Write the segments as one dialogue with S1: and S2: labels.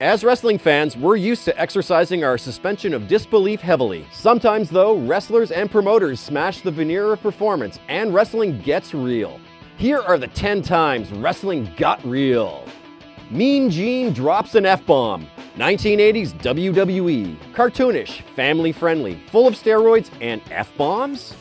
S1: As wrestling fans, we're used to exercising our suspension of disbelief heavily. Sometimes, though, wrestlers and promoters smash the veneer of performance and wrestling gets real. Here are the 10 times wrestling got real. Mean Gene drops an F-bomb. 1980s WWE. Cartoonish, family-friendly, full of steroids and F-bombs?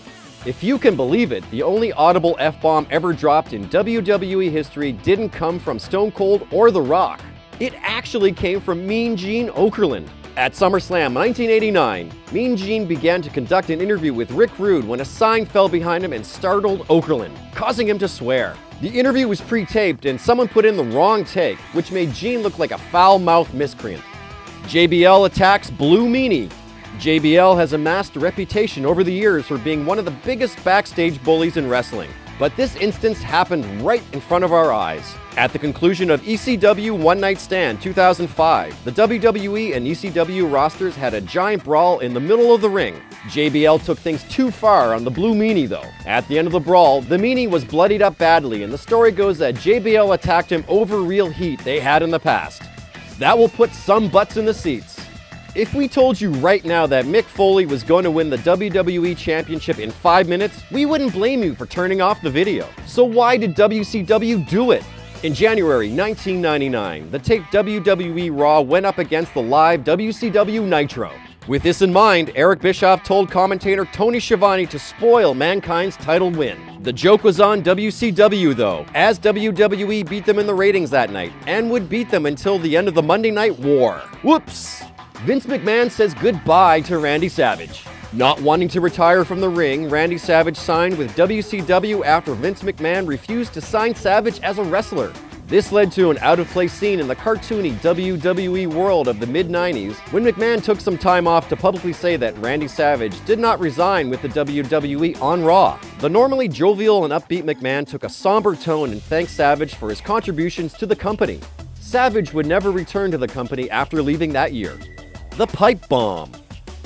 S1: If you can believe it, the only audible F-bomb ever dropped in WWE history didn't come from Stone Cold or The Rock. It actually came from Mean Gene Okerlund. At SummerSlam 1989, Mean Gene began to conduct an interview with Rick Rude when a sign fell behind him and startled Okerlund, causing him to swear. The interview was pre-taped and someone put in the wrong take, which made Gene look like a foul-mouthed miscreant. JBL attacks Blue Meanie. JBL has amassed a reputation over the years for being one of the biggest backstage bullies in wrestling. But this instance happened right in front of our eyes. At the conclusion of ECW One Night Stand 2005, the WWE and ECW rosters had a giant brawl in the middle of the ring. JBL took things too far on the Blue Meanie though. At the end of the brawl, the Meanie was bloodied up badly, and the story goes that JBL attacked him over real heat they had in the past. That will put some butts in the seats. If we told you right now that Mick Foley was going to win the WWE Championship in 5 minutes, we wouldn't blame you for turning off the video. So why did WCW do it? In January 1999, the taped WWE Raw went up against the live WCW Nitro. With this in mind, Eric Bischoff told commentator Tony Schiavone to spoil Mankind's title win. The joke was on WCW though, as WWE beat them in the ratings that night, and would beat them until the end of the Monday Night War. Whoops! Vince McMahon says goodbye to Randy Savage. Not wanting to retire from the ring, Randy Savage signed with WCW after Vince McMahon refused to sign Savage as a wrestler. This led to an out-of-place scene in the cartoony WWE world of the mid-90s when McMahon took some time off to publicly say that Randy Savage did not resign with the WWE on Raw. The normally jovial and upbeat McMahon took a somber tone and thanked Savage for his contributions to the company. Savage would never return to the company after leaving that year. The Pipe Bomb.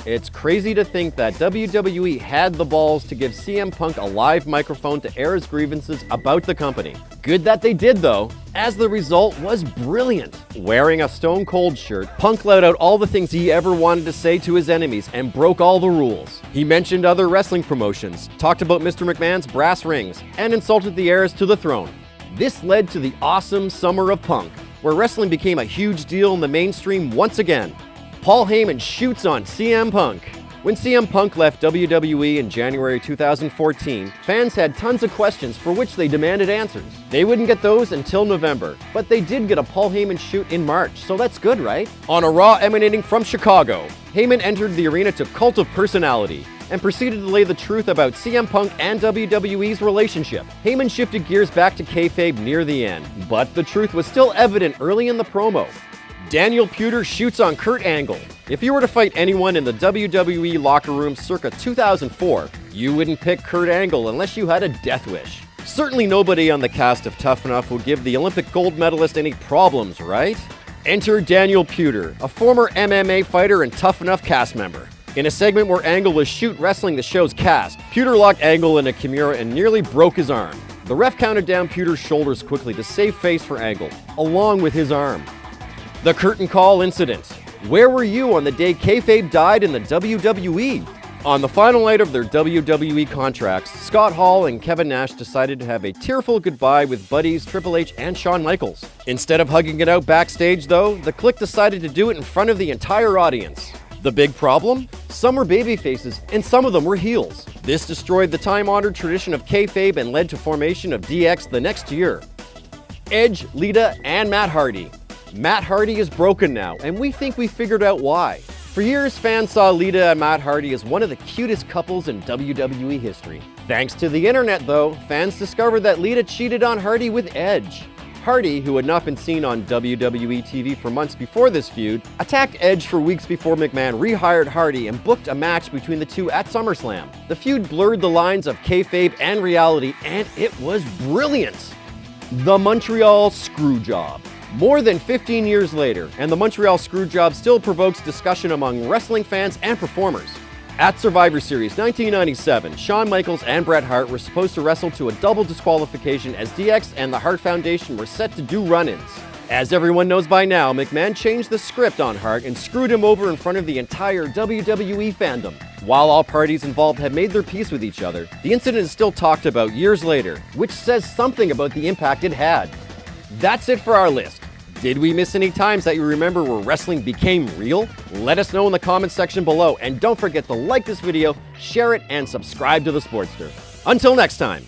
S1: It's crazy to think that WWE had the balls to give CM Punk a live microphone to air his grievances about the company. Good that they did though, as the result was brilliant. Wearing a Stone Cold shirt, Punk let out all the things he ever wanted to say to his enemies and broke all the rules. He mentioned other wrestling promotions, talked about Mr. McMahon's brass rings, and insulted the heirs to the throne. This led to the awesome Summer of Punk, where wrestling became a huge deal in the mainstream once again. Paul Heyman shoots on CM Punk. When CM Punk left WWE in January 2014, fans had tons of questions for which they demanded answers. They wouldn't get those until November, but they did get a Paul Heyman shoot in March, so that's good, right? On a Raw emanating from Chicago, Heyman entered the arena to Cult of Personality and proceeded to lay the truth about CM Punk and WWE's relationship. Heyman shifted gears back to kayfabe near the end, but the truth was still evident early in the promo. Daniel Puder shoots on Kurt Angle. If you were to fight anyone in the WWE locker room circa 2004, you wouldn't pick Kurt Angle unless you had a death wish. Certainly nobody on the cast of Tough Enough would give the Olympic gold medalist any problems, right? Enter Daniel Puder, a former MMA fighter and Tough Enough cast member. In a segment where Angle was shoot wrestling the show's cast, Puder locked Angle in a Kimura and nearly broke his arm. The ref counted down Puder's shoulders quickly to save face for Angle, along with his arm. The Curtain Call Incident. Where were you on the day kayfabe died in the WWE? On the final night of their WWE contracts, Scott Hall and Kevin Nash decided to have a tearful goodbye with buddies Triple H and Shawn Michaels. Instead of hugging it out backstage though, the Kliq decided to do it in front of the entire audience. The big problem? Some were babyfaces and some of them were heels. This destroyed the time-honored tradition of kayfabe and led to formation of DX the next year. Edge, Lita, and Matt Hardy. Matt Hardy is broken now, and we think we figured out why. For years, fans saw Lita and Matt Hardy as one of the cutest couples in WWE history. Thanks to the internet, though, fans discovered that Lita cheated on Hardy with Edge. Hardy, who had not been seen on WWE TV for months before this feud, attacked Edge for weeks before McMahon rehired Hardy and booked a match between the two at SummerSlam. The feud blurred the lines of kayfabe and reality, and it was brilliant. The Montreal Screwjob. More than 15 years later, and the Montreal Screwjob still provokes discussion among wrestling fans and performers. At Survivor Series 1997, Shawn Michaels and Bret Hart were supposed to wrestle to a double disqualification as DX and the Hart Foundation were set to do run-ins. As everyone knows by now, McMahon changed the script on Hart and screwed him over in front of the entire WWE fandom. While all parties involved have made their peace with each other, the incident is still talked about years later, which says something about the impact it had. That's it for our list. Did we miss any times that you remember where wrestling became real? Let us know in the comments section below, and don't forget to like this video, share it, and subscribe to The Sportster. Until next time.